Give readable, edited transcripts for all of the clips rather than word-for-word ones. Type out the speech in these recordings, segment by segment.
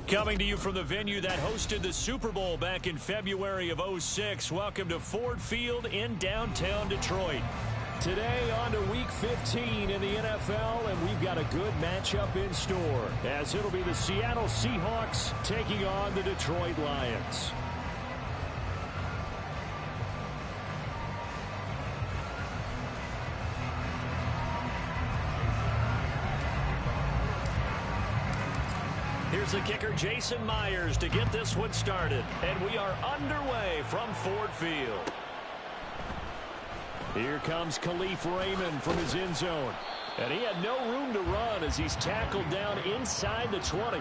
Coming to you from the venue that hosted the Super Bowl back in February of '06. Welcome to Ford Field in downtown Detroit. Today on to Week 15 in the NFL, and we've got a good matchup in store, as it'll be the Seattle Seahawks taking on the Detroit Lions. Here's the kicker, Jason Myers, to get this one started. And we are underway from Ford Field. Here comes Khalif Raymond from his end zone. And he had no room to run as he's tackled down inside the 20.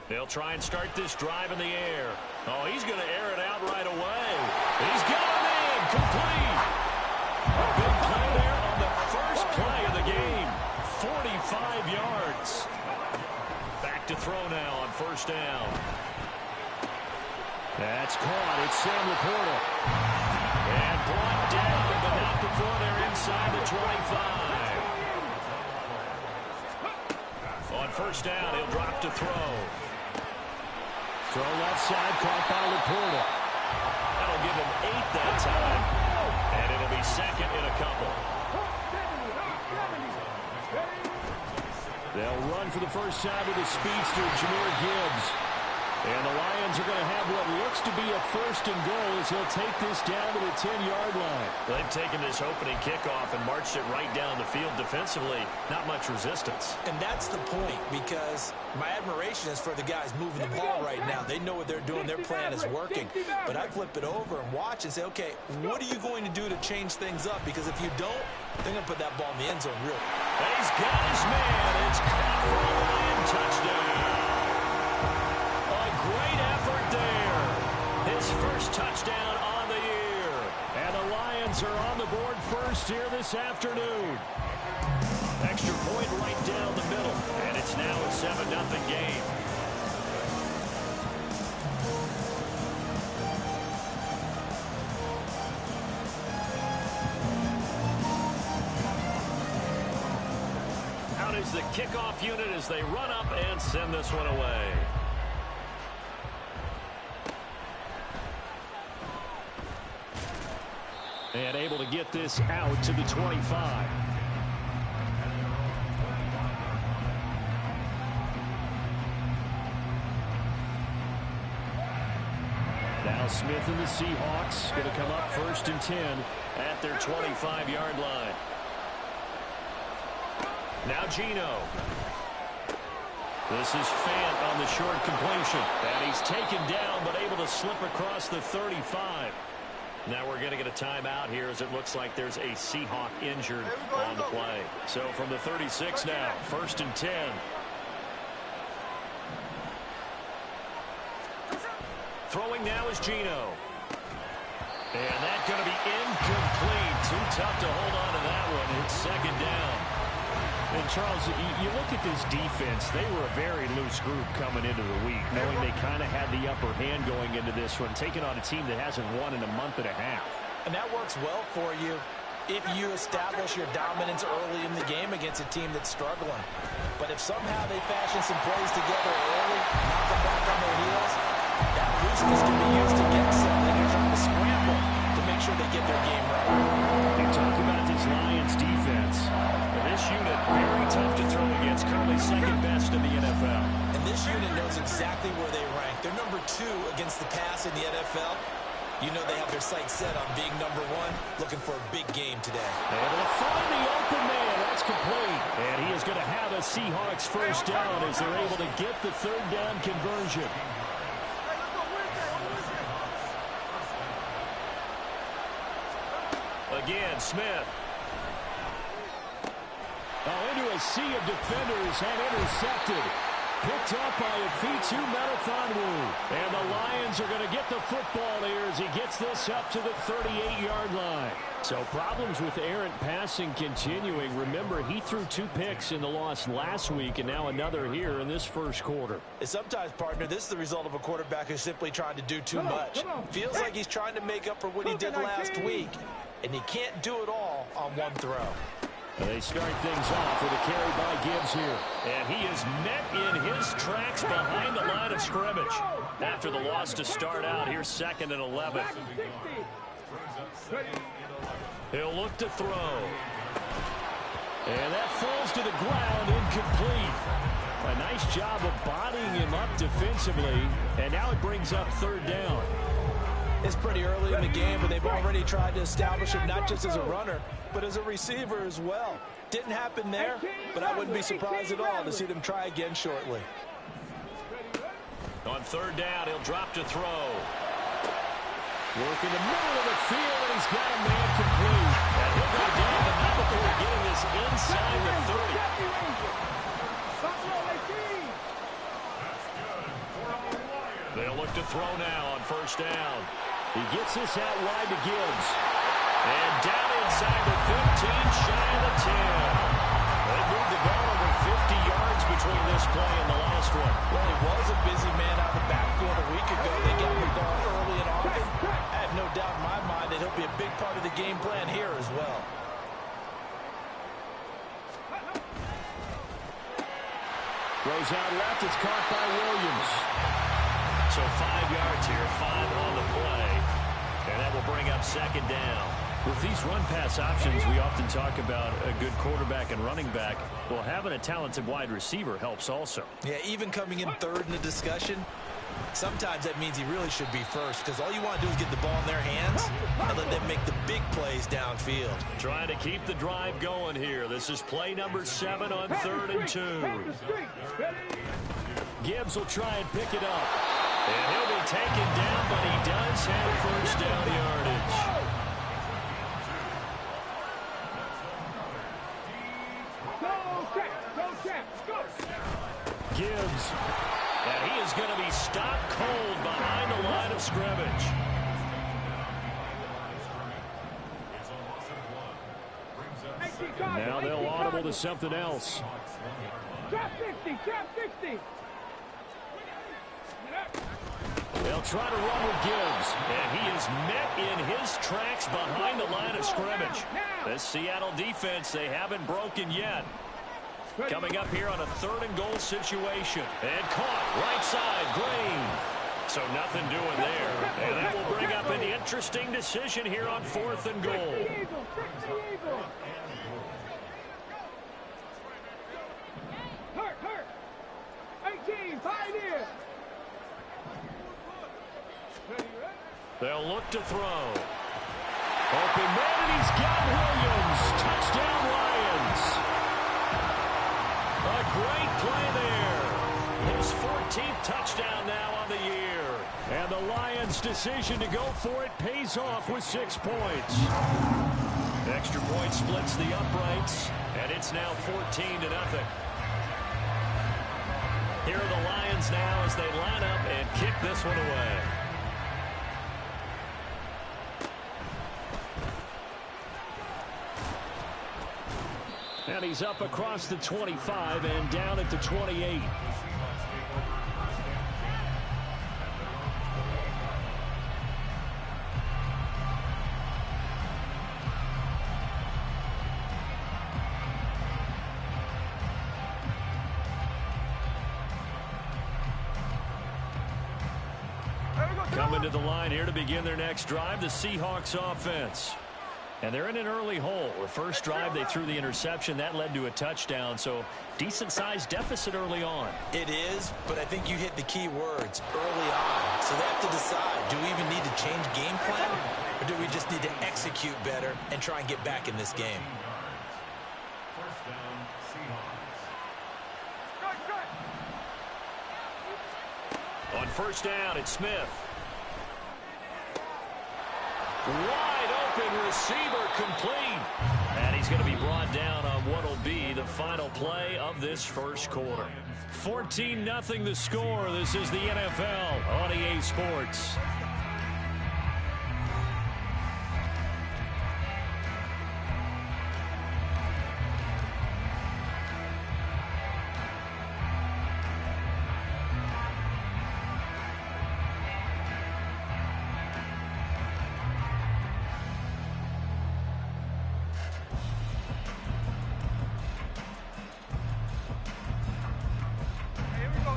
They'll try and start this drive in the air. Oh, he's going to air it out right away. He's got him in. Complete. A big play there on the first play of the game. 45 yards. Back to throw now on first down. That's caught. It's Sam Laporta. And brought down, but not before they're inside the 25. On first down, he'll drop to throw. Throw left side, caught by Laporta. That'll give him 8 that time. And it'll be second in a couple. They'll run for the first time with the speedster, Jahmyr Gibbs. And the Lions are going to have what looks to be a first and goal as they'll take this down to the 10-yard line. They've taken this opening kickoff and marched it right down the field defensively. Not much resistance. And that's the point, because my admiration is for the guys moving the ball right now. They know what they're doing. Their plan is working. But I flip it over and watch and say, okay, what are you going to do to change things up? Because if you don't, they're going to put that ball in the end zone real quick. He's got his man. It's caught for a Lion touchdown. Great effort there. His first touchdown on the year. And the Lions are on the board first here this afternoon. Extra point right down the middle. And it's now a 7-0 game. Out is the kickoff unit as they run up and send this one away. And able to get this out to the 25. Now Smith and the Seahawks going to come up first and 10 at their 25-yard line. Now Geno. This is Fant on the short completion. And he's taken down but able to slip across the 35. Now we're going to get a timeout here as it looks like there's a Seahawk injured on the play. So from the 36 now, first and 10. Throwing now is Geno. And that's going to be incomplete. Too tough to hold on to that one. It's second down. And, Charles, you look at this defense, they were a very loose group coming into the week, knowing they kind of had the upper hand going into this one, taking on a team that hasn't won in a month and a half. And that works well for you if you establish your dominance early in the game against a team that's struggling. But if somehow they fashion some plays together early, knock them back on their heels, that looseness can be used against them. Then you're trying to scramble to make sure they get their game right. You talk about this Lions defense. This unit, very tough to throw against, currently second best in the NFL. And this unit knows exactly where they rank. They're number 2 against the pass in the NFL. You know they have their sights set on being number 1, looking for a big game today. Able to find the open man. That's complete. And he is going to have a Seahawks first down as they're able to get the third down conversion. Again, Smith. Oh, into a sea of defenders and intercepted. picked up by Ifitu Melifonwu. And the Lions are going to get the football here as he gets this up to the 38-yard line. So problems with errant passing continuing. Remember, he threw 2 picks in the loss last week and now another here in this first quarter. And sometimes, partner, this is the result of a quarterback who's simply trying to do too much. Feels like he's trying to make up for what he did last week, and he can't do it all on one throw. And they start things off with a carry by Gibbs here. And he is met in his tracks behind the line of scrimmage. After the loss to start out, here's 2nd and 11. He'll look to throw. And that falls to the ground, incomplete. A nice job of bodying him up defensively. And now it brings up 3rd down. It's pretty early in the game, but they've already tried to establish him not just as a runner, but as a receiver as well. Didn't happen there, but I wouldn't be surprised at all to see them try again shortly. On 3rd down, he'll drop to throw. Work in the middle of the field, and he's got a man complete. And he'll go down the middle before getting this inside the 30. They'll look to throw now on 1st down. He gets this out wide to Gibbs. And down inside the 15, shy of the 10. They moved the ball over 50 yards between this play and the last one. Well, he was a busy man out of the backfield a week ago. They got the ball early and often. I have no doubt in my mind that he'll be a big part of the game plan here as well. Goes out left. It's caught by Williams. So 5 yards here, 5 on the play. And that will bring up 2nd down. With these run-pass options, we often talk about a good quarterback and running back. Well, having a talented wide receiver helps also. Yeah, even coming in 3rd in the discussion, sometimes that means he really should be first, because all you want to do is get the ball in their hands and let them make the big plays downfield. Trying to keep the drive going here. This is play number 7 on 3rd and 2. Gibbs will try and pick it up. And he'll be taken down, but he does have 1st down yardage. Gibbs. And he is going to be stopped cold behind the line of scrimmage. Now they'll audible to something else. Trap 60, trap 60. They'll try to run with Gibbs, and he is met in his tracks behind the line of scrimmage. This Seattle defense, they haven't broken yet. Coming up here on a 3rd and goal situation. And caught right side, Green. So nothing doing there. And that will bring up an interesting decision here on 4th and goal. Hurt. 18, Pioneer. They'll look to throw. Open man, and he's got Williams. Touchdown, Lions. A great play there. His 14th touchdown now on the year. And the Lions' decision to go for it pays off with 6 points. Extra point splits the uprights, and it's now 14-0. Here are the Lions now as they line up and kick this one away. And he's up across the 25 and down at the 28. Coming to the line here to begin their next drive, the Seahawks offense. And they're in an early hole. The first drive, they threw the interception. That led to a touchdown, so decent-sized deficit early on. It is, but I think you hit the key words, early on. So they have to decide, do we even need to change game plan, or do we just need to execute better and try and get back in this game? On 1st down, it's Smith. Wide open receiver complete. And he's going to be brought down on what will be the final final play of this first quarter. 14-0 the score. This is the NFL on EA Sports.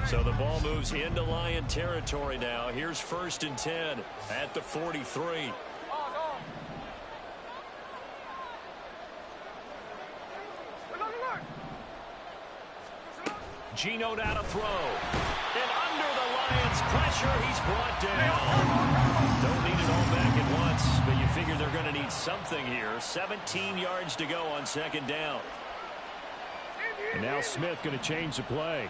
So the ball moves into Lion territory now. Here's 1st and 10 at the 43. Geno now to throw. And under the Lions' pressure, he's brought down. Don't need it all back at once, but you figure they're going to need something here. 17 yards to go on 2nd down. And now Smith going to change the play.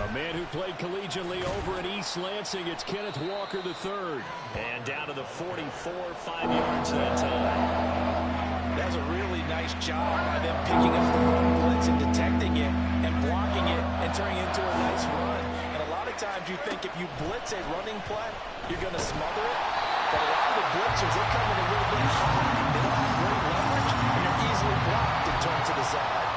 A man who played collegiately over at East Lansing, it's Kenneth Walker III. And down to the 44, 5 yards that time. That's a really nice job by them picking up the run blitz and detecting it and blocking it and turning it into a nice run. And a lot of times you think if you blitz a running play, you're going to smother it. But a lot of the blitzers, they come in a little bit high. They don't have great leverage, and they're easily blocked and turned to the side.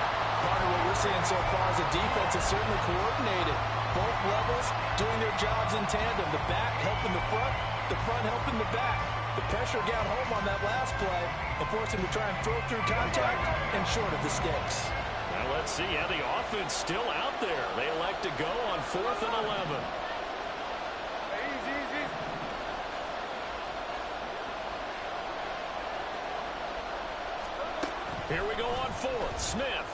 Part of what we're seeing so far is the defense is certainly coordinated. Both levels doing their jobs in tandem. The back helping the front helping the back. The pressure got home on that last play and forced him to try and throw through contact and short of the sticks. Now let's see how the offense still out there. They elect to go on 4th and 11. Here we go on 4th. Smith.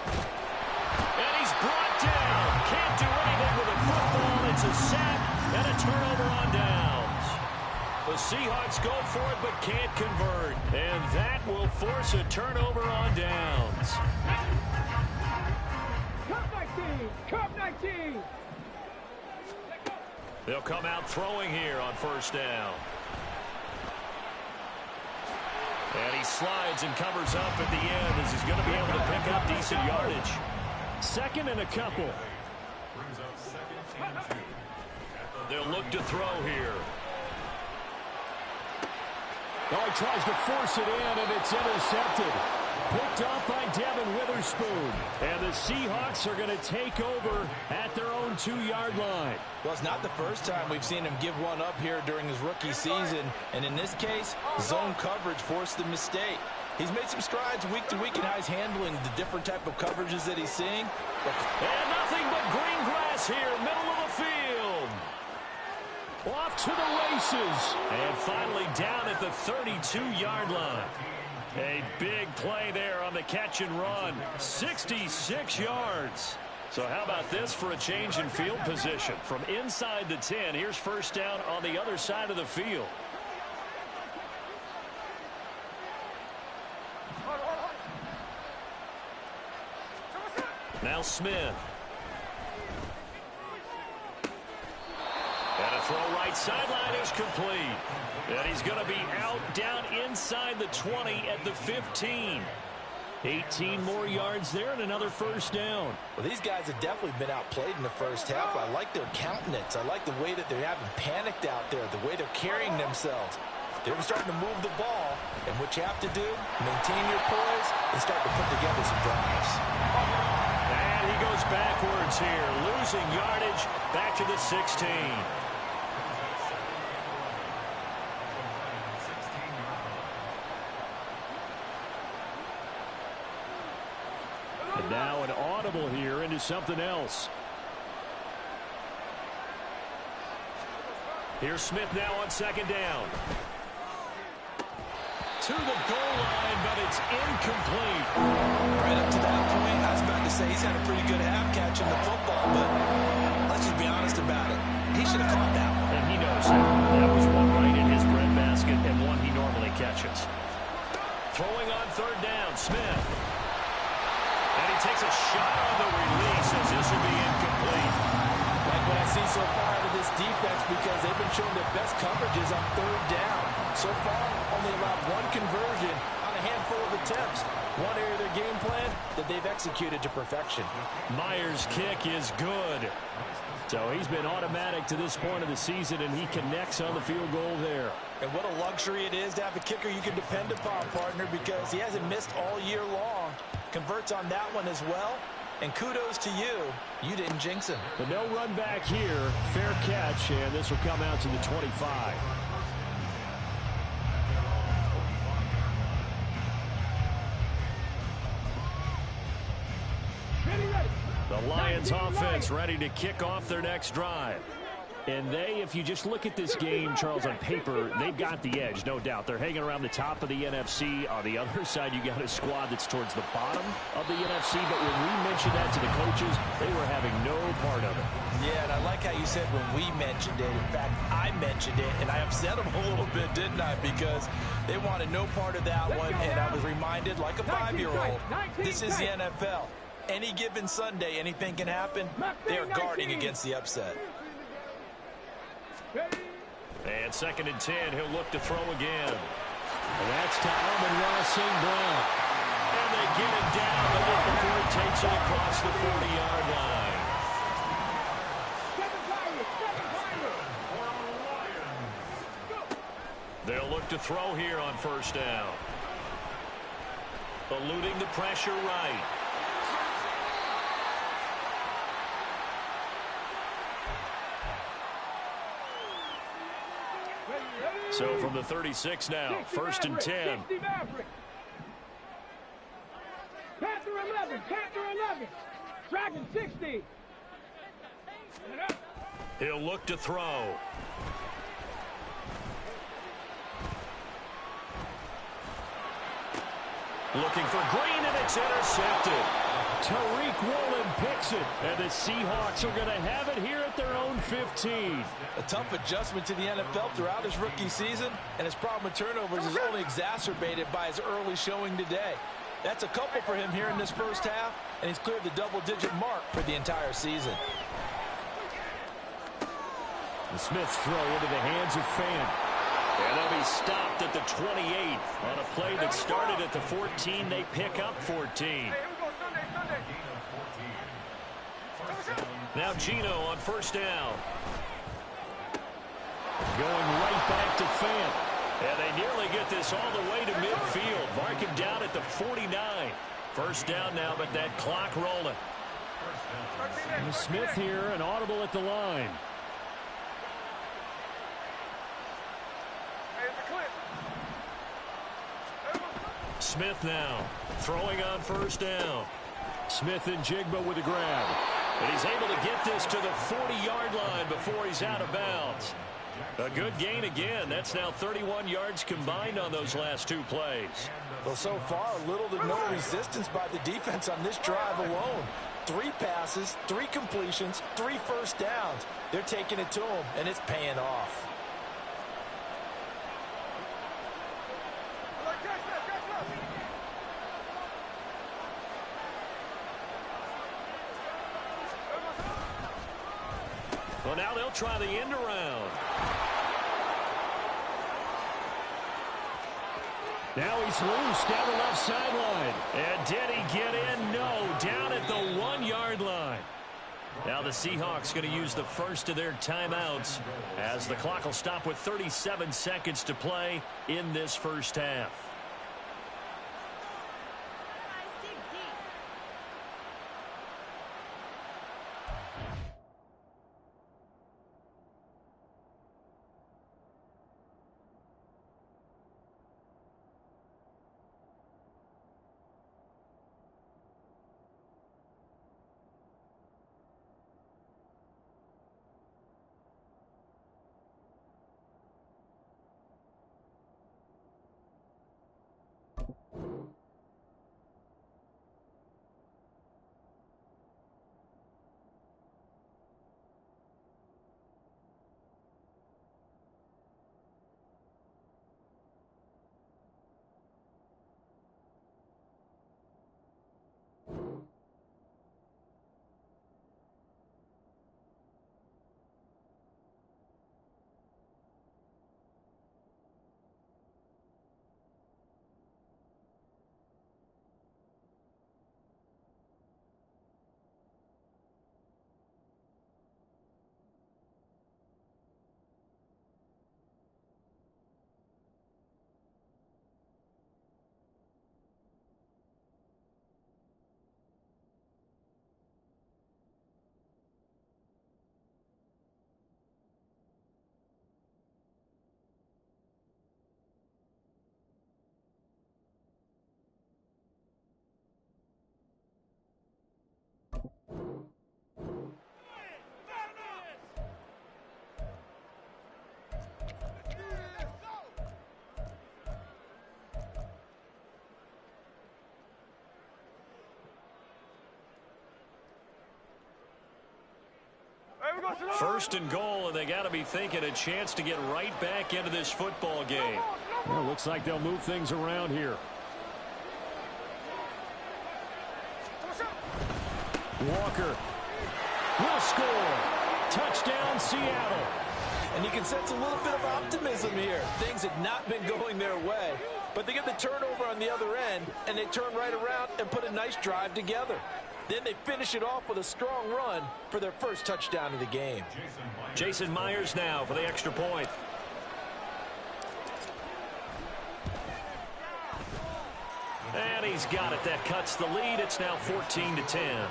And he's brought down. Can't do anything with a football. It's a sack and a turnover on downs. The Seahawks go for it but can't convert. And that will force a turnover on downs. Cup 19! Cup 19! They'll come out throwing here on 1st down. And he slides and covers up at the end as he's going to be able to pick up decent yardage. 2nd and a couple. They'll look to throw here. Oh, he tries to force it in, and it's intercepted. Picked off by Devin Witherspoon. And the Seahawks are going to take over at their own 2-yard line. Well, it's not the first time we've seen him give one up here during his rookie season. And in this case, zone coverage forced the mistake. He's made some strides week to week in how he's handling the different type of coverages that he's seeing. And nothing but green grass here, middle of the field. Off to the races. And finally down at the 32-yard line. A big play there on the catch and run. 66 yards. So how about this for a change in field position? From inside the 10, here's 1st down on the other side of the field. Now Smith. And a throw right sideline is complete. And he's going to be out down inside the 20 at the 15. 18 more yards there and another 1st down. Well, these guys have definitely been outplayed in the first half. I like their countenance. I like the way that they haven't panicked out there, the way they're carrying themselves. They're starting to move the ball. And what you have to do, maintain your poise and start to put together some drives. And he goes backwards here, losing yardage back to the 16. And now an audible here into something else. Here's Smith now on 2nd down. To the goal line, but it's incomplete. Right up to that point, I was about to say he's had a pretty good half catching the football, but let's just be honest about it. He should have caught that one. And he knows it. That was one right in his breadbasket and one he normally catches. Throwing on 3rd down, Smith. And he takes a shot on the release as this will be incomplete. Like what I see so far defense because they've been showing their best coverages on third down. So far, only allowed one conversion on a handful of attempts. One area of their game plan that they've executed to perfection. Myers' kick is good. So he's been automatic to this point of the season, and he connects on the field goal there. And what a luxury it is to have a kicker you can depend upon, partner, because he hasn't missed all year long. Converts on that one as well. And kudos to you. You didn't jinx him. But no run back here. Fair catch, and this will come out to the 25. The Lions offense ready to kick off their next drive. And if you just look at this game, Charles, on paper, they've got the edge, no doubt. They're hanging around the top of the NFC. On the other side, you got a squad that's towards the bottom of the NFC. But when we mentioned that to the coaches, they were having no part of it. Yeah, and I like how you said when we mentioned it. In fact, I mentioned it, and I upset them a little bit, didn't I? Because they wanted no part of that one, and I was reminded, like a 5-year-old, this is the NFL. Any given Sunday, anything can happen. They are guarding against the upset. And 2nd and 10, he'll look to throw again. And that's to Amon-Ra St. Brown. And they get it down, but not before it takes it across the 40-yard line. They'll look to throw here on 1st down. Eluding the pressure right. So from the 36 now, 1st and 10. Panther 11, Panther 11. Dragon 60. He'll look to throw. Looking for Green, and it's intercepted. Tariq Woolen picks it, and the Seahawks are going to have it here at their own 15. A tough adjustment to the NFL throughout his rookie season, and his problem with turnovers is only exacerbated by his early showing today. That's a couple for him here in this first half, and he's cleared the double-digit mark for the entire season. The Smith's throw into the hands of Fant. And they'll be stopped at the 28 on a play that started at the 14. They pick up 14. Now Gino on 1st down. Going right back to Fant. And they nearly get this all the way to midfield. Mark him down at the 49. 1st down now, but that clock rolling. And Smith here, an audible at the line. Smith now throwing on 1st down. Smith and Jigba with a grab. And he's able to get this to the 40-yard line before he's out of bounds. A good gain again. That's now 31 yards combined on those last 2 plays. Well, so far, little to no resistance by the defense on this drive alone. 3 passes, 3 completions, 3 1st downs. They're taking it to him, and it's paying off. Well, now they'll try the end around. Now he's loose down the left sideline. And did he get in? No, down at the 1-yard line. Now the Seahawks going to use the first of their timeouts as the clock will stop with 37 seconds to play in this first half. First and goal, and they got to be thinking a chance to get right back into this football game. Well, looks like they'll move things around here. Walker will score. Touchdown, Seattle. And you can sense a little bit of optimism here. Things had not been going their way, but they get the turnover on the other end, and they turn right around and put a nice drive together. Then they finish it off with a strong run for their first touchdown of the game. Jason Myers now for the extra point. And he's got it. That cuts the lead. It's now 14-10.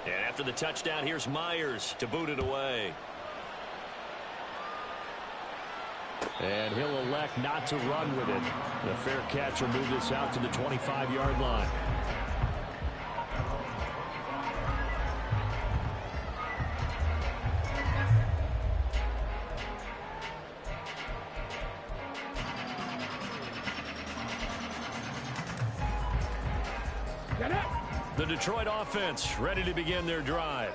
And after the touchdown, here's Myers to boot it away. And he'll elect not to run with it. The fair catch will move this out to the 25-yard line. The Detroit offense ready to begin their drive.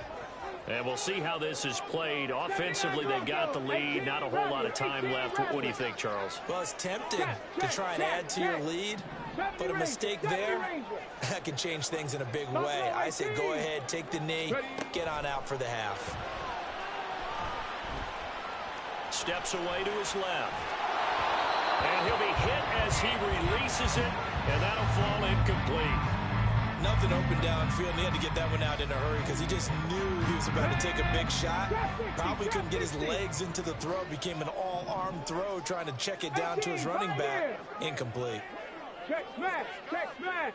And we'll see how this is played. Offensively, they've got the lead. Not a whole lot of time left. What do you think, Charles? Well, it's tempting to try and add to your lead, but a mistake there, that can change things in a big way. I say go ahead, take the knee, get on out for the half. Steps away to his left. And he'll be hit as he releases it, and that'll fall incomplete. Nothing open downfield, and he had to get that one out in a hurry because he just knew he was about to take a big shot. Probably couldn't get his legs into the throw. Became an all-arm throw, trying to check it down to his running back. Incomplete. Check smash, check smash.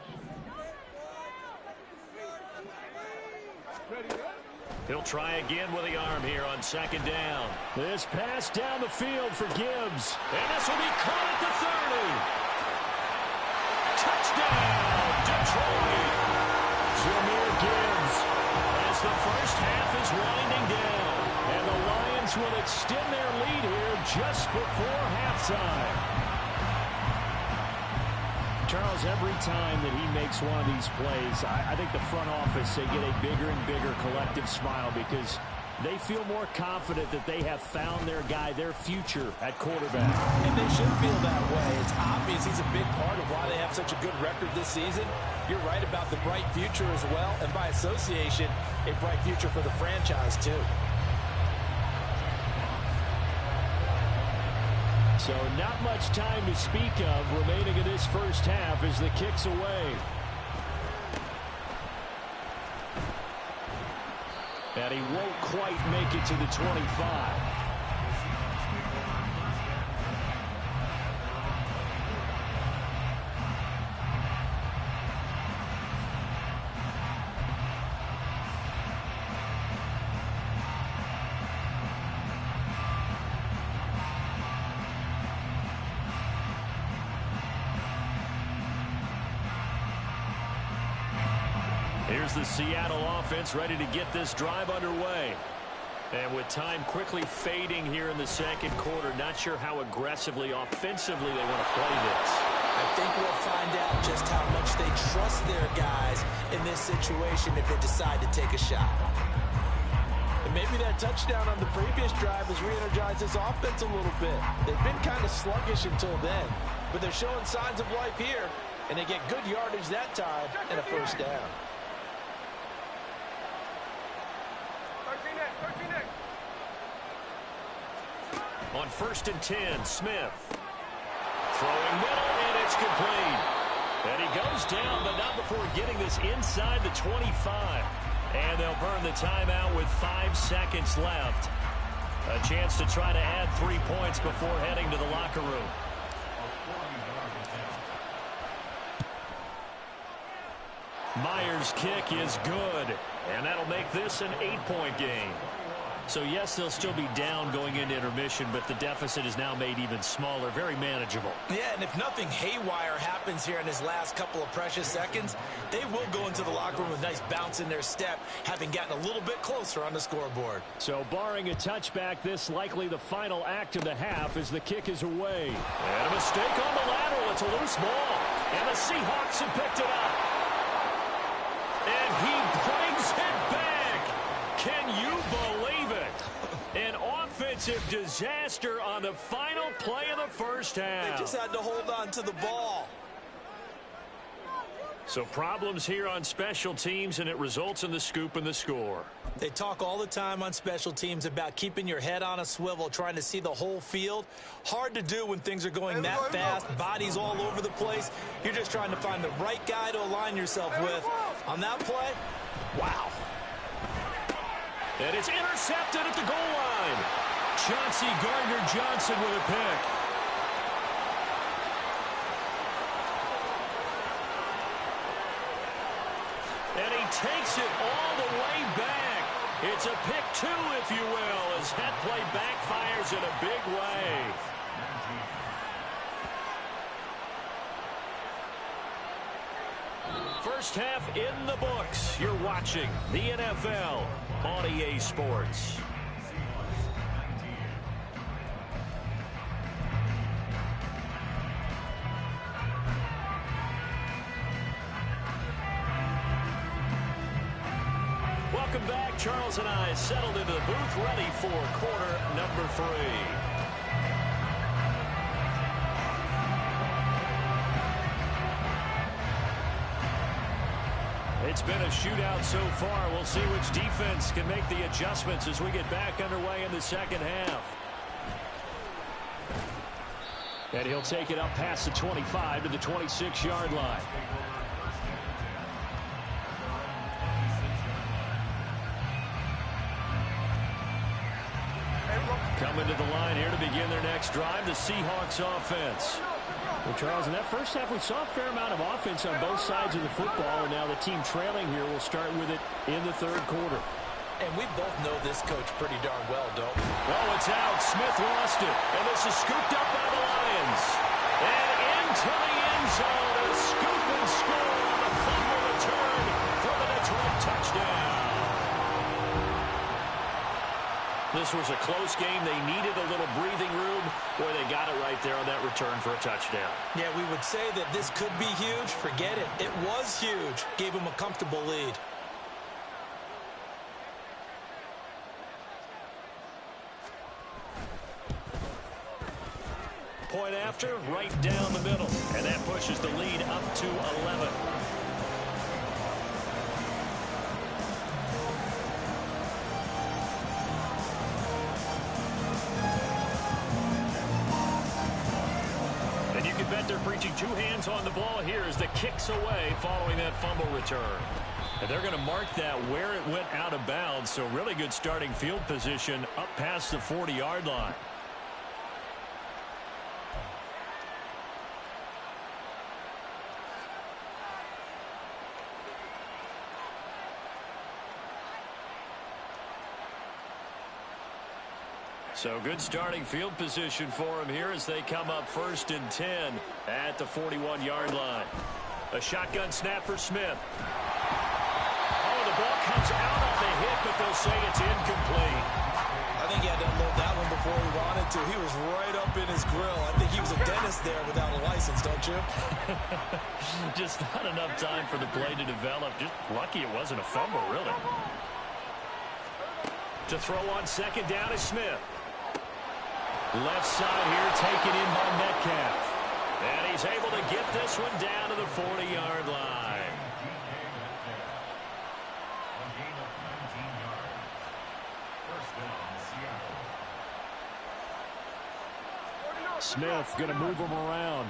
He'll try again with the arm here on second down. This pass down the field for Gibbs. And this will be caught at the 30. Touchdown, Detroit. Jahmyr Gibbs. As the first half is winding down. And the Lions will extend their lead here just before halftime. Charles, every time that he makes one of these plays, I think the front office, they get a bigger and bigger collective smile because they feel more confident that they have found their guy, their future at quarterback. And they should feel that way. It's obvious he's a big part of why they have such a good record this season. You're right about the bright future as well, and by association, a bright future for the franchise too. So not much time to speak of remaining in this first half as the kick's away. And he won't quite make it to the 25. Here's the Seattle offense ready to get this drive underway. And with time quickly fading here in the second quarter, not sure how aggressively, offensively they want to play this. I think we'll find out just how much they trust their guys in this situation if they decide to take a shot. And maybe that touchdown on the previous drive has re-energized this offense a little bit. They've been kind of sluggish until then, but they're showing signs of life here, and they get good yardage that time and a first down. On 1st and 10, Smith. Throwing middle, and it's complete. And he goes down, but not before getting this inside the 25. And they'll burn the timeout with 5 seconds left. A chance to try to add 3 points before heading to the locker room. Myers' kick is good, and that'll make this an 8-point game. So, yes, they'll still be down going into intermission, but the deficit is now made even smaller, very manageable. Yeah, and if nothing haywire happens here in his last couple of precious seconds, they will go into the locker room with a nice bounce in their step, having gotten a little bit closer on the scoreboard. So, barring a touchback, this likely the final act of the half as the kick is away. And a mistake on the lateral. It's a loose ball. And the Seahawks have picked it up. And he brings it back. Can you believe it? An offensive disaster on the final play of the first half. They just had to hold on to the ball. So problems here on special teams, and it results in the scoop and the score. They talk all the time on special teams about keeping your head on a swivel, trying to see the whole field. Hard to do when things are going that fast, bodies all over the place. You're just trying to find the right guy to align yourself with. On that play, wow. And it's intercepted at the goal line. Chauncey Gardner-Johnson with a pick. And he takes it all the way back. It's a pick two, if you will, as that play backfires in a big way. First half in the books. You're watching the NFL on EA Sports. Welcome back. Charles and I settled into the booth, ready for quarter number 3. It's been a shootout so far. We'll see which defense can make the adjustments as we get back underway in the second half. And he'll take it up past the 25 to the 26-yard line. Coming to the line here to begin their next drive, the Seahawks offense. Well, Charles, in that first half, we saw a fair amount of offense on both sides of the football, and now the team trailing here will start with it in the third quarter. And we both know this coach pretty darn well, don't we? Oh, it's out. Smith lost it. And this is scooped up by the Lions. And into the end zone, a scoop and score on the fumble return for the Detroit touchdown. This was a close game. They needed a little breathing room. Boy, they got it right there on that return for a touchdown. Yeah, we would say that this could be huge. Forget it. It was huge. Gave him a comfortable lead. Point after, right down the middle. And that pushes the lead up to 11. Bet they're preaching two hands on the ball here as the kick's away following that fumble return. And they're going to mark that where it went out of bounds, so really good starting field position up past the 40-yard line. So good starting field position for him here as they come up 1st and 10 at the 41-yard line. A shotgun snap for Smith. Oh, the ball comes out on the hit, but they'll say it's incomplete. I think he had to unload that one before he wanted to. He was right up in his grill. I think he was a dentist there without a license, don't you? Just not enough time for the play to develop. Just lucky it wasn't a fumble, really. To throw on second down is Smith. Left side here taken in by Metcalf. And he's able to get this one down to the 40-yard line. Smith going to move him around.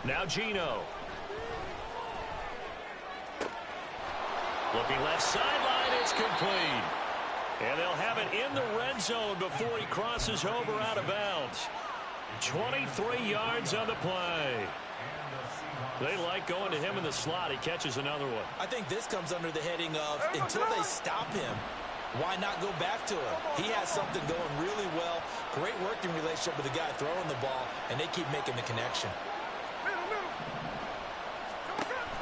Now Geno. Looking left sideline, it's complete. And they'll have it in the red zone before he crosses over out of bounds. 23 yards on the play. They like going to him in the slot. He catches another one. I think this comes under the heading of until they stop him, why not go back to him? He has something going really well. Great working relationship with the guy throwing the ball, and they keep making the connection.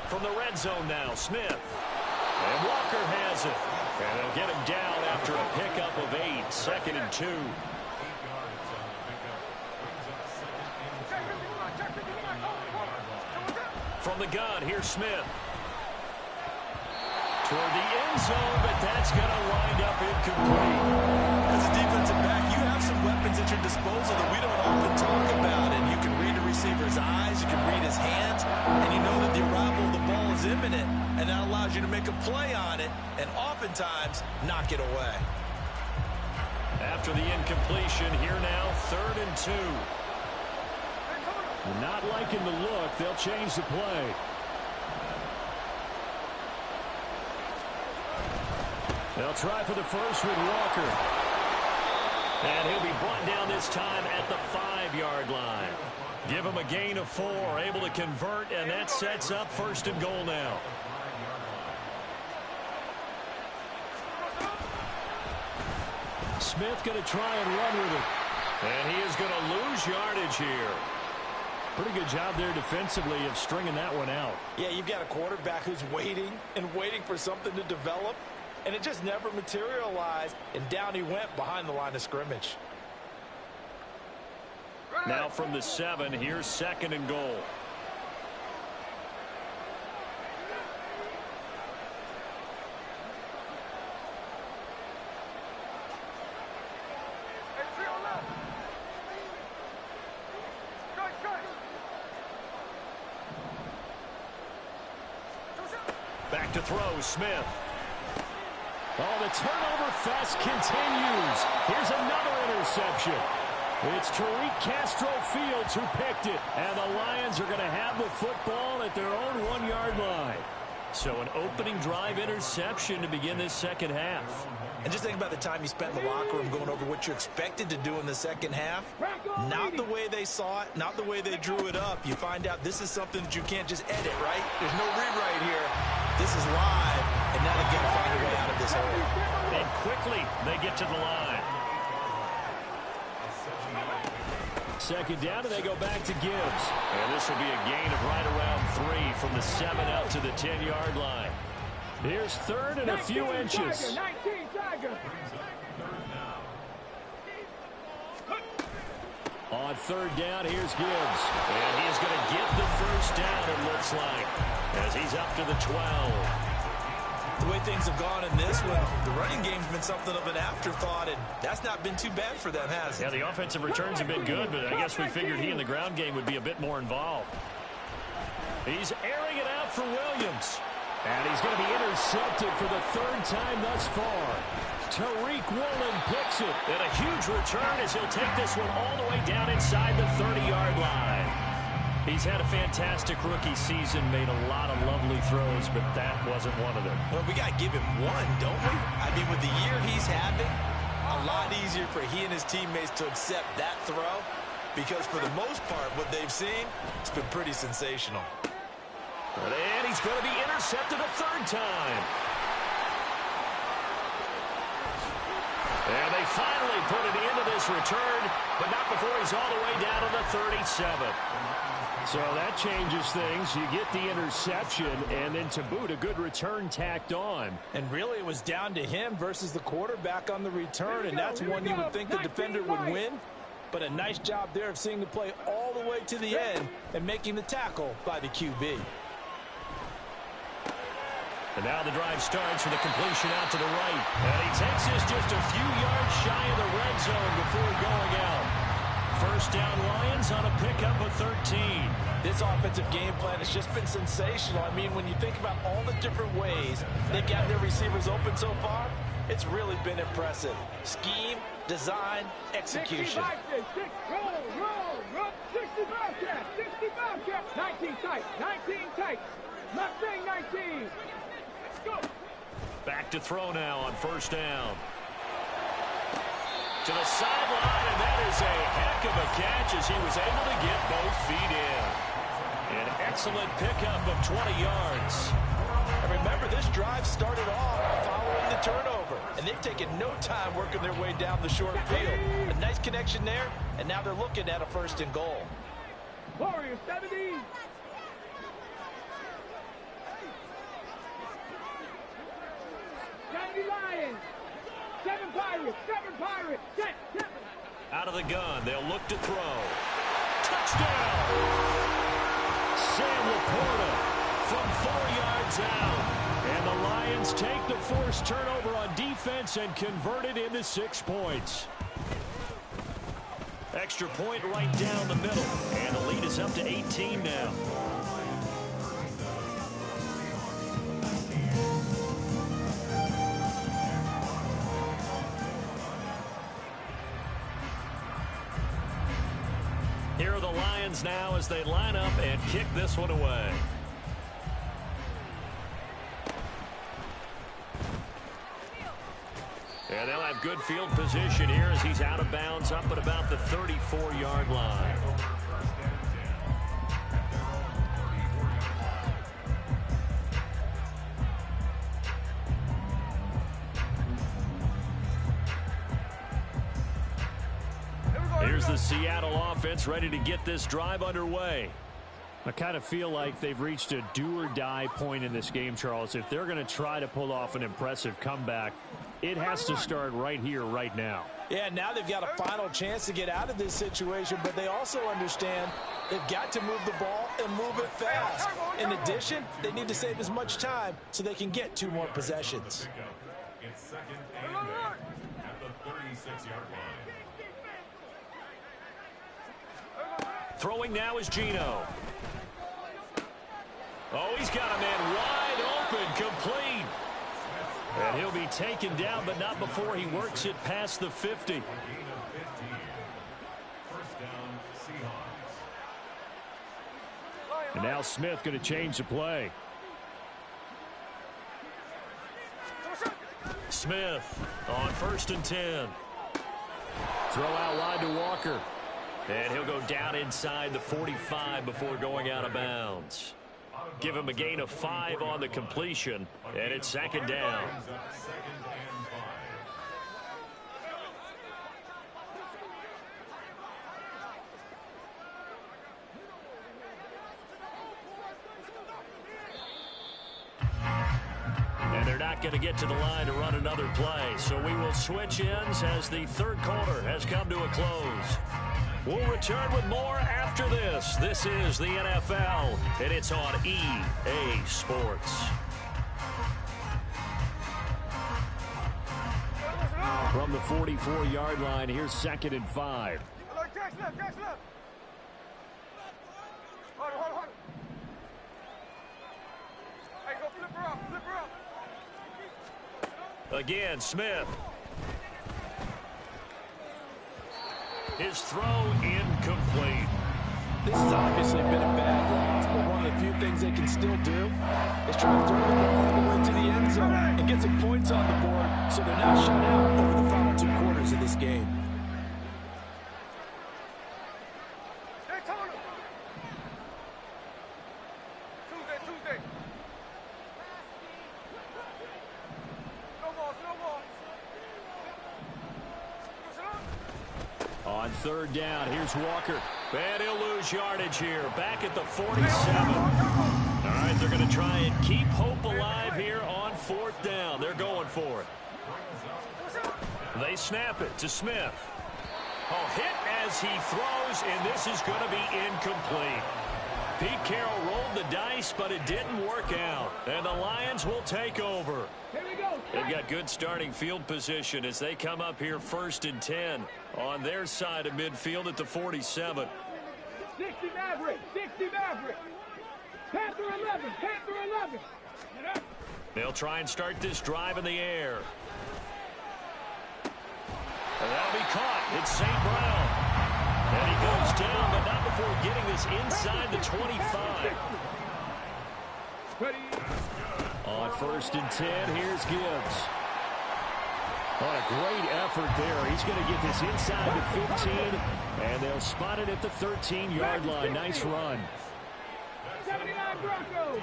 From the red zone now, Smith. And Walker has it. And they'll get him down after a pickup of 8, 2nd and 2. From the gun, here's Smith. Toward the end zone, but that's going to wind up incomplete. As a defensive back, you have some weapons at your disposal that we don't often talk about. And you can read a receiver's eyes, you can read his hands, and you know that the arrival of the ball is imminent. And that allows you to make a play on it and oftentimes knock it away. After the incompletion, here now, 3rd and 2. Not liking the look. They'll change the play. They'll try for the first with Walker. And he'll be brought down this time at the 5-yard line. Give him a gain of 4, able to convert, and that sets up 1st and goal now. Smith going to try and run with it. And he is going to lose yardage here. Pretty good job there defensively of stringing that one out. Yeah, you've got a quarterback who's waiting and waiting for something to develop, and it just never materialized, and down he went behind the line of scrimmage. Now from the 7, here's 2nd and goal. Back to throw, Smith. Oh, the turnover fest continues. Here's another interception. It's Tariq Castro-Fields who picked it. And the Lions are going to have the football at their own 1-yard line. So an opening drive interception to begin this second half. And just think about the time you spent in the locker room going over what you expected to do in the second half. Not the way they saw it, not the way they drew it up. You find out this is something that you can't just edit, right? There's no rewrite here. This is live, and now they've got to find a way out of this hole. And quickly, they get to the line. 2nd down, and they go back to Gibbs. And this will be a gain of right around 3 from the 7 out to the 10-yard line. Here's 3rd and a few inches. 19 Tiger. On 3rd down, here's Gibbs. And he is going to get the first down, it looks like, as he's up to the 12. The way things have gone in this one, the running game's been something of an afterthought, and that's not been too bad for them, has it? Yeah, the offensive returns have been good, but I guess we figured he in the ground game would be a bit more involved. He's airing it out for Williams. And he's going to be intercepted for the 3rd time thus far. Tariq Woolen picks it. And a huge return as he'll take this one all the way down inside the 30-yard line. He's had a fantastic rookie season, made a lot of lovely throws, but that wasn't one of them. Well, we got to give him one, don't we? I mean, with the year he's having, a lot easier for he and his teammates to accept that throw, because for the most part, what they've seen, it's been pretty sensational. And he's going to be intercepted a 3rd time. And they finally put an end to this return, but not before he's all the way down to the 37. So that changes things. You get the interception, and then to boot, a good return tacked on. And really, it was down to him versus the quarterback on the return, and that's one you would think the defender would win. But a nice job there of seeing the play all the way to the end and making the tackle by the QB. And now the drive starts with a completion out to the right. And he takes this just a few yards shy of the red zone before going out. 1st down Lions on a pickup of 13. This offensive game plan has just been sensational. I mean, when you think about all the different ways they've got their receivers open so far, it's really been impressive. Scheme, design, execution. 65 cap, 19 tight, 19 tight. Mustang 19. Let's go. Back to throw now on 1st down. To the sideline, and that is a heck of a catch as he was able to get both feet in. An excellent pickup of 20 yards. And remember, this drive started off following the turnover, and they've taken no time working their way down the short field. A nice connection there, and now they're looking at a 1st and goal. Warriors 70. Pirates, 7 Pirates, set. Out of the gun, they'll look to throw. Touchdown! Sam Laporta from 4 yards out. And the Lions take the forced turnover on defense and convert it into 6 points. Extra point right down the middle. And the lead is up to 18 now. Here are the Lions now as they line up and kick this one away. And they'll have good field position here as he's out of bounds up at about the 34-yard line. Here's the Seattle offense ready to get this drive underway. I kind of feel like they've reached a do-or-die point in this game, Charles. If they're going to try to pull off an impressive comeback, it has to start right here, right now. Yeah, now they've got a final chance to get out of this situation, but they also understand they've got to move the ball and move it fast. In addition, they need to save as much time so they can get 2 more possessions. It's second and 8 at the 36-yard line. Throwing now is Geno. Oh, he's got a man wide open, complete. And he'll be taken down, but not before he works it past the 50. First down, Seahawks. And now Smith going to change the play. Smith on 1st and 10. Throw out wide to Walker. And he'll go down inside the 45 before going out of bounds. Give him a gain of 5 on the completion, and it's 2nd down. And they're not going to get to the line to run another play, so we will switch ends as the 3rd quarter has come to a close. We'll return with more after this. This is the NFL, and it's on EA Sports. From the 44-yard line, here's 2nd and 5. Again, Smith. His throw incomplete. This has obviously been a bad loss, but one of the few things they can still do is try to throw the ball all the way to the end zone and get some points on the board so they're not shut out over the final 2 quarters of this game. Tuesday. On 3rd down, here's Walker. And he'll lose yardage here, back at the 47. All right, they're going to try and keep hope alive here on 4th down. They're going for it. They snap it to Smith. Oh, hit as he throws, and this is going to be incomplete. Pete Carroll rolled the dice, but it didn't work out. And the Lions will take over. Here we go. They've got good starting field position as they come up here 1st and 10 on their side of midfield at the 47. 60 Maverick. Panther 11. They'll try and start this drive in the air. And that'll be caught. It's St. Brown. And he goes down, but not before getting this inside the 25. On 1st and 10, here's Gibbs. What a great effort there. He's going to get this inside the 15, and they'll spot it at the 13-yard line. Nice run. 79 Broncos.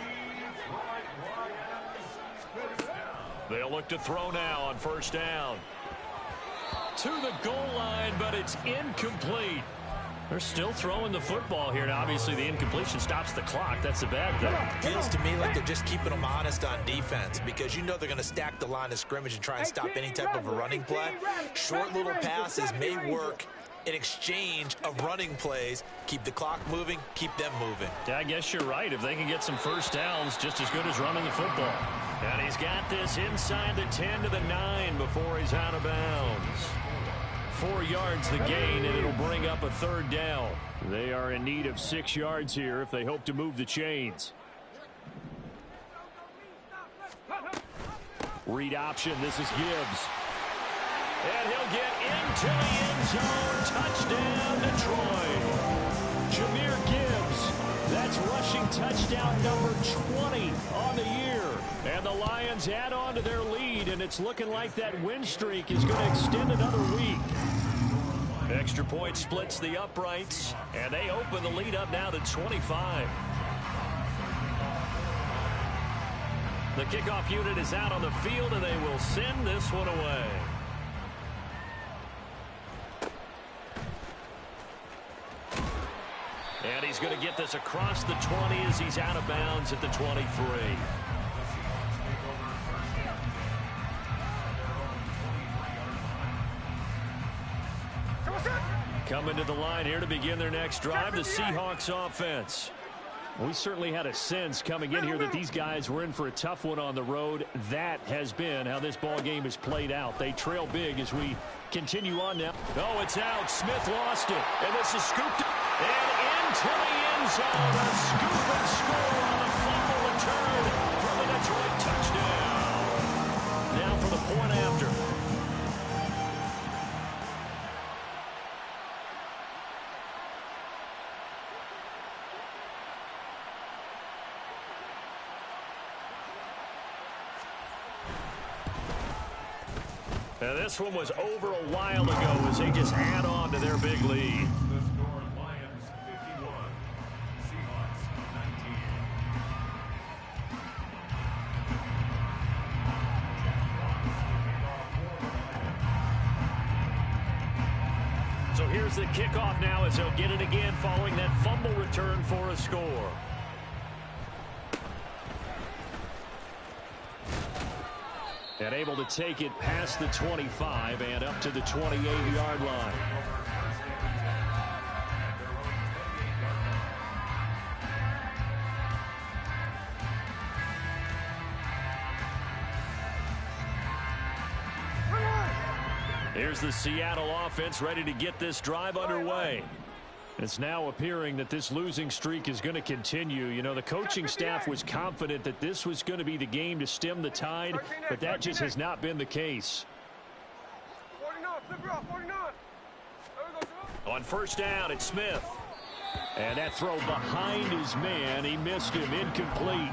They'll look to throw now on 1st down. To the goal line, but it's incomplete. They're still throwing the football here. Now, obviously, the incompletion stops the clock. That's a bad thing. Feels to me like they're just keeping them honest on defense because you know they're going to stack the line of scrimmage and try and stop any type of a running play. Short little passes may work in exchange of running plays. Keep the clock moving, keep them moving. Yeah, I guess you're right. If they can get some first downs, just as good as running the football. And he's got this inside the 10 to the 9 before he's out of bounds. 4 yards the gain, and it'll bring up a third down. They are in need of 6 yards here if they hope to move the chains. Read option. This is Gibbs. And he'll get into the end zone. Touchdown, Detroit. Jahmyr Gibbs. That's rushing touchdown number 20 on the year. And the Lions add on to their lead, and it's looking like that win streak is going to extend another week. Extra point splits the uprights, and they open the lead up now to 25. The kickoff unit is out on the field, and they will send this one away. And he's going to get this across the 20 as he's out of bounds at the 23. Coming to the line here to begin their next drive, the Seahawks offense. We certainly had a sense coming in here that these guys were in for a tough one on the road. That has been how this ball game has played out. They trail big as we continue on now. Oh, it's out. Smith lost it. And this is scooped and into the end zone. A scoop and score on the fumble return for the Detroit touchdown. Now for the point after. Now this one was over a while ago as they just add on to their big lead. The score, Lions 51, Seahawks 19. So here's the kickoff now as they'll get it again following that fumble return for a score. And able to take it past the 25 and up to the 28-yard line. Here's the Seattle offense ready to get this drive underway. It's now appearing that this losing streak is going to continue. You know, the coaching staff was confident that this was going to be the game to stem the tide, but that just has not been the case. On first down, it's Smith. And that throw behind his man. He missed him. Incomplete.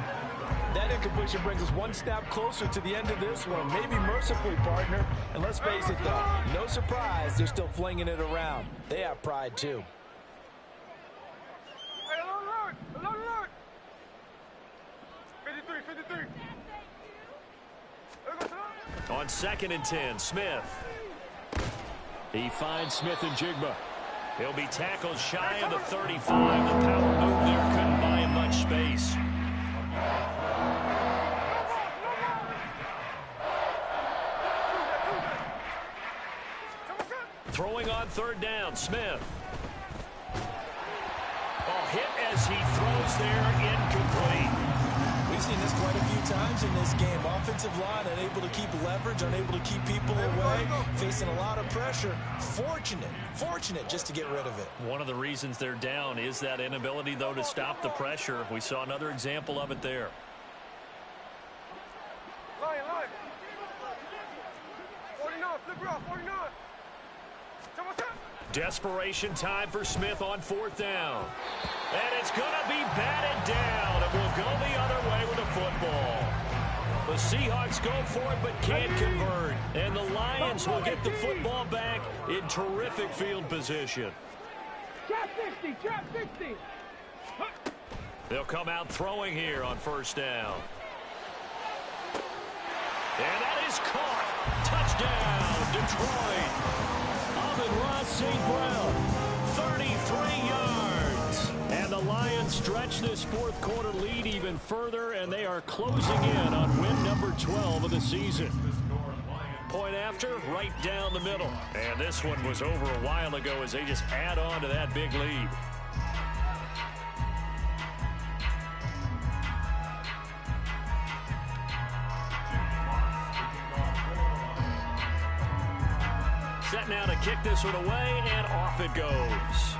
That incompletion brings us one step closer to the end of this one. Maybe mercifully, partner. And let's face it, though, no surprise, they're still flinging it around. They have pride, too. On 2nd and 10, Smith. He finds Smith and Jigba. He'll be tackled shy of the 35. The power move there couldn't buy him much space. Throwing on 3rd down, Smith. Oh, hit as he throws there, incomplete. We've seen this quite a few times in this game. Offensive line unable to keep leverage, unable to keep people away, facing a lot of pressure. Fortunate just to get rid of it. One of the reasons they're down is that inability, though, to stop the pressure. We saw another example of it there. Line. 49, flip off, 49. Desperation time for Smith on 4th down. And it's going to be batted down, and we'll go the other way with the football. The Seahawks go for it but can't convert. And the Lions will get the football back in terrific field position. Trap 60. They'll come out throwing here on 1st down. And that is caught. Touchdown, Detroit. Amon-Ra St. Brown, 33 yards. And the Lions stretch this fourth quarter lead even further, and they are closing in on win number 12 of the season. Point after, right down the middle. And this one was over a while ago as they just add on to that big lead. Set now to kick this one away, and off it goes.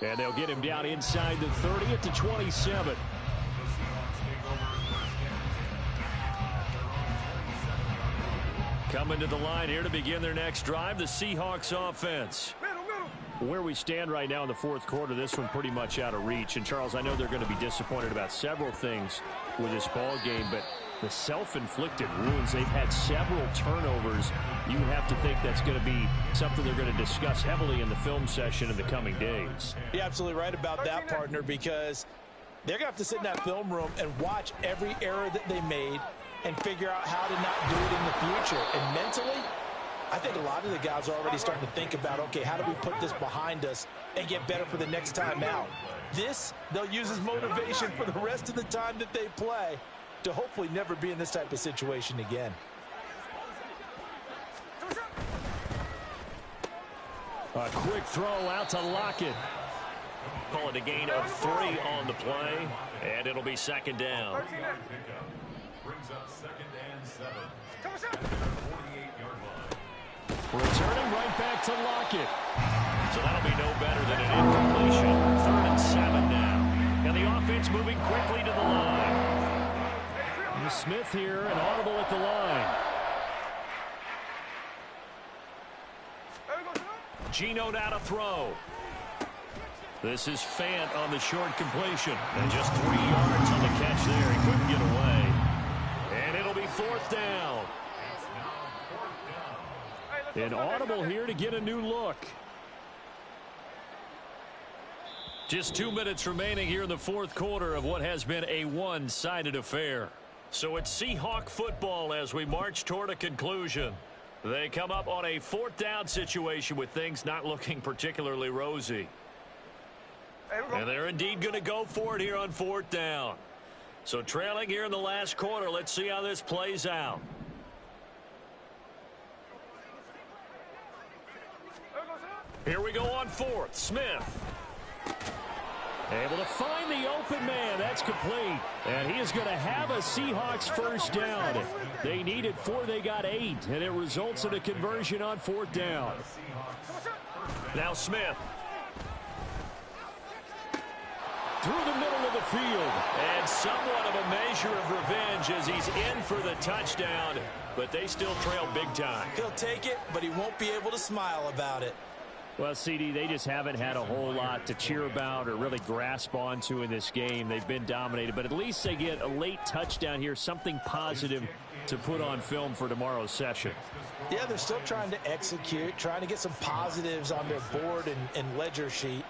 And they'll get him down inside the 30 at the 27. Coming to the line here to begin their next drive, the Seahawks offense. Where we stand right now in the fourth quarter, this one pretty much out of reach. And, Charles, I know they're going to be disappointed about several things with this ball game, but the self-inflicted wounds, they've had several turnovers. You would have to think that's going to be something they're going to discuss heavily in the film session in the coming days. You're absolutely right about that, partner, because they're going to have to sit in that film room and watch every error that they made and figure out how to not do it in the future. And mentally, I think a lot of the guys are already starting to think about, okay, how do we put this behind us and get better for the next time out? This, they'll use as motivation for the rest of the time that they play to hopefully never be in this type of situation again. A quick throw out to Lockett. Call it a gain of 3 on the play, and it'll be second down. Brings up 2nd and 7. 48-yard line. Returning right back to Lockett. So that'll be no better than an incompletion. 3rd and 7 now. And the offense moving quickly to the line. And Smith here, an audible at the line. Geno now to throw. This is Fant on the short completion. And just 3 yards on the catch there. He couldn't get away. And it'll be 4th down. An audible here to get a new look. Just 2 minutes remaining here in the fourth quarter of what has been a one-sided affair. So it's Seahawk football as we march toward a conclusion. They come up on a 4th down situation with things not looking particularly rosy. And they're indeed going to go for it here on 4th down. So trailing here in the last quarter, let's see how this plays out. Here we go on 4th. Smith. Able to find the open man. That's complete. And he is going to have a Seahawks first down. They needed 4. They got 8. And it results in a conversion on 4th down. Now Smith. Through the middle of the field. And somewhat of a measure of revenge as he's in for the touchdown. But they still trail big time. He'll take it, but he won't be able to smile about it. Well, CD, they just haven't had a whole lot to cheer about or really grasp onto in this game. They've been dominated, but at least they get a late touchdown here, something positive to put on film for tomorrow's session. Yeah, they're still trying to execute, trying to get some positives on their board and ledger sheet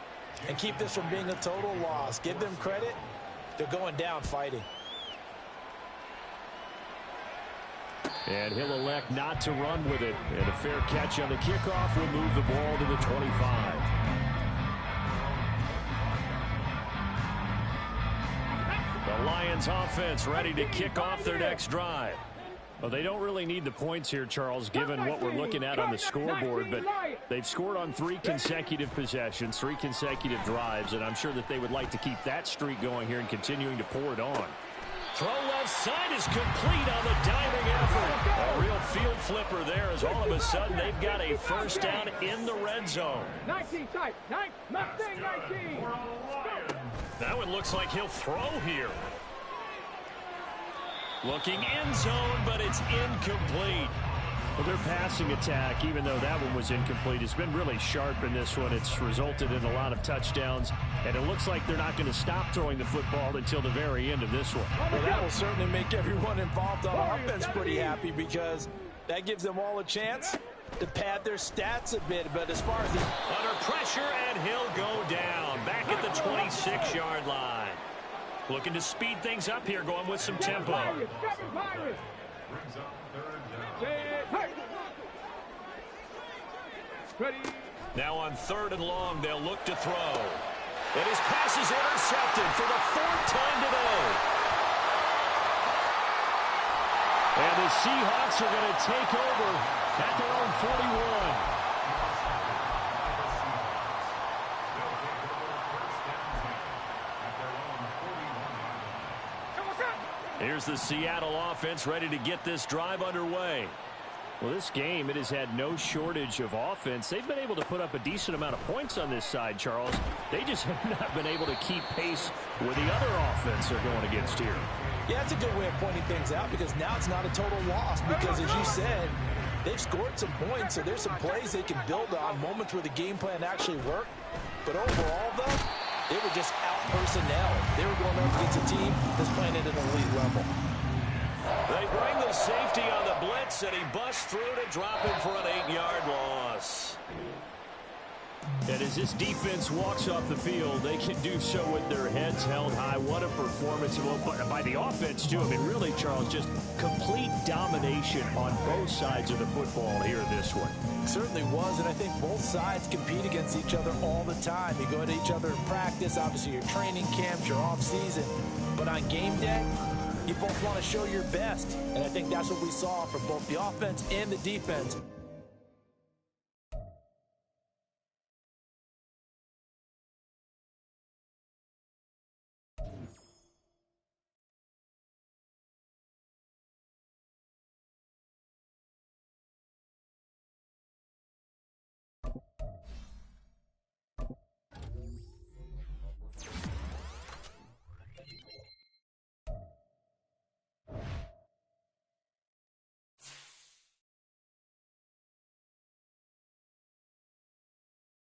and keep this from being a total loss. Give them credit. They're going down fighting. And he'll elect not to run with it. And a fair catch on the kickoff will move the ball to the 25. The Lions offense ready to kick off their next drive. Well, they don't really need the points here, Charles, given what we're looking at on the scoreboard. But they've scored on 3 consecutive possessions, 3 consecutive drives. And I'm sure that they would like to keep that streak going here and continuing to pour it on. Throw left side is complete on the diving effort. A real field flipper there as all of a sudden they've got a first down in the red zone. 19 type. Mustang 19. That one looks like he'll throw here. Looking end zone, but it's incomplete. Well, their passing attack, even though that one was incomplete, has been really sharp in this one. It's resulted in a lot of touchdowns, and it looks like they're not going to stop throwing the football until the very end of this one. Well, that will certainly make everyone involved on offense pretty happy because that gives them all a chance to pad their stats a bit. But as far as the under pressure, and he'll go down back at the 26-yard line. Looking to speed things up here, going with some tempo. Brings up 3rd down. Ready. Now on 3rd and long, they'll look to throw. And his pass is intercepted for the 4th time today. And the Seahawks are going to take over at their own 41. Here's the Seattle offense ready to get this drive underway. Well, this game, it has had no shortage of offense. They've been able to put up a decent amount of points on this side, Charles. They just have not been able to keep pace where the other offense are going against here. Yeah, that's a good way of pointing things out because now it's not a total loss because, as you said, they've scored some points, so there's some plays they can build on, moments where the game plan actually worked. But overall, though, they were just out-personnel. They were going up against a team that's playing at an elite level. They bring the safety on the blitz, and he busts through to drop him for an 8-yard loss. And as this defense walks off the field, they can do so with their heads held high. What a performance by the offense, too. I mean, really, Charles, just complete domination on both sides of the football here in this one. It certainly was, and I think both sides compete against each other all the time. You go to each other in practice, obviously your training camps, your off-season. But on game day, you both want to show your best. And I think that's what we saw from both the offense and the defense